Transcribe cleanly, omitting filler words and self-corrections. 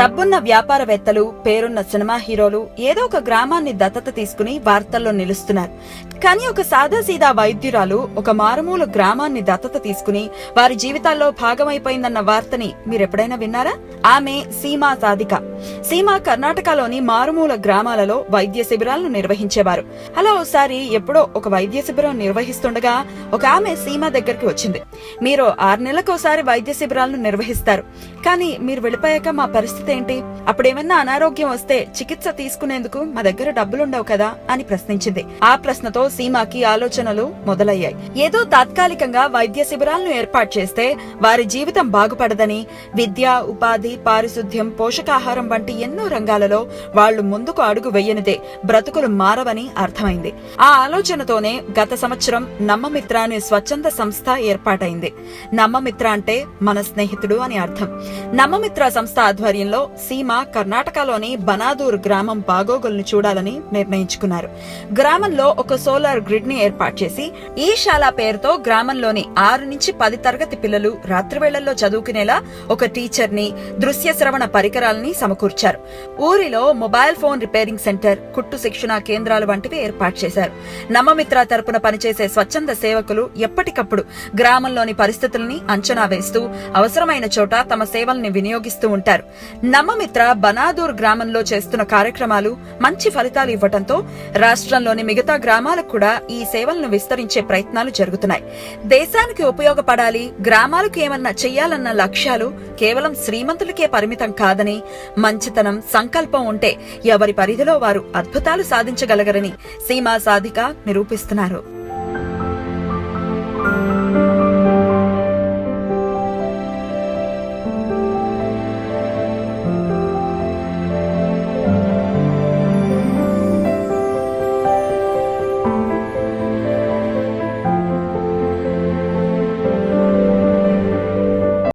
డబ్బున్న వ్యాపారవేత్తలు, పేరున్న సినిమా హీరోలు ఏదో ఒక గ్రామాన్ని దత్తత తీసుకుని వార్తల్లో నిలుస్తున్నారు. కానీ ఒక సాదాసీదా వైద్యురాలు ఒక మారుమూల గ్రామాన్ని దత్తత తీసుకుని వారి జీవితాల్లో భాగమైపోయిందన్న వార్తని మీరెప్పుడైనా విన్నారా? ఆమె సీమా సాధిక. సీమా కర్ణాటకలోని మారుమూల గ్రామాలలో వైద్య శిబిరాలను నిర్వహించేవారు. అలా ఓసారి ఎప్పుడో ఒక వైద్య శిబిరం నిర్వహిస్తుండగా ఒక ఆమె సీమా దగ్గరికి వచ్చింది. మీరు 6 నెలలకోసారి వైద్య శిబిరాలను నిర్వహిస్తారు, కానీ మీరు వెళ్ళిపోయాక మా పరిస్థితి ఏంటి? అప్పుడేమన్నా అనారోగ్యం వస్తే చికిత్స తీసుకునేందుకు మా దగ్గర డబ్బులుండవు కదా అని ప్రశ్నించింది. ఆ ప్రశ్నతో సీమాకి ఆలోచనలు మొదలయ్యాయి. ఏదో తాత్కాలికంగా వైద్య శిబిరాలను ఏర్పాటు చేస్తే వారి జీవితం బాగుపడదని, విద్య, ఉపాధి, పారిశుద్ధ్యం, పోషకాహారం వంటి ఎన్నో రంగాలలో వాళ్లు ముందుకు అడుగు వెయ్యనిదే బ్రతుకులు మారవని అర్థమైంది. ఆ ఆలోచనతోనే గత సంవత్సరం నమ్మమిత్ర అనే స్వచ్ఛంద సంస్థ ఏర్పాటైంది. నమ్మమిత్ర అంటే మన స్నేహితుడు అని అర్థం. నమ్మమిత్ర సంస్థ ఆధ్వర్యంలో సీమ కర్ణాటకలోని బనాదూర్ గ్రామం బాగోగులను చూడాలని నిర్ణయించుకున్నారు. గ్రామంలో ఒక సోలార్ గ్రిడ్ ని ఏర్పాటు చేసి ఈ శాల పేరుతో గ్రామంలోని 6 నుంచి 10 తరగతి పిల్లలు రాత్రివేళల్లో చదువుకునేలా ఒక టీచర్ ని, దృశ్య శ్రవణ పరికరాలని సమకూర్చారు. ఊరిలో మొబైల్ ఫోన్ రిపేరింగ్ సెంటర్, కుట్టు శిక్షణ కేంద్రాలు వంటివి ఏర్పాటు చేశారు. నమ్మమిత్ర తరపున పనిచేసే స్వచ్ఛంద సేవకులు ఎప్పటికప్పుడు గ్రామంలోని పరిస్థితుల్ని అంచనా వేస్తూ అవసరమైన చోట తమ సేవల్ని వినియోగిస్తూ ఉంటారు. నమ్మమిత్ర బనాదూర్ గ్రామంలో చేస్తున్న కార్యక్రమాలు మంచి ఫలితాలు ఇవ్వడంతో రాష్ట్రంలోని మిగతా గ్రామాలకు కూడా ఈ సేవలను విస్తరించే ప్రయత్నాలు జరుగుతున్నాయి. దేశానికి ఉపయోగపడాలి, గ్రామాలకు ఏమన్నా చెయ్యాలన్న లక్ష్యాలు కేవలం శ్రీమంతులకే పరిమితం కాదని, మంచితనం, సంకల్పం ఉంటే ఎవరి పరిధిలో వారు అద్భుతాలు సాధించగలగరని సీమా సాధిక నిరూపిస్తున్నారు.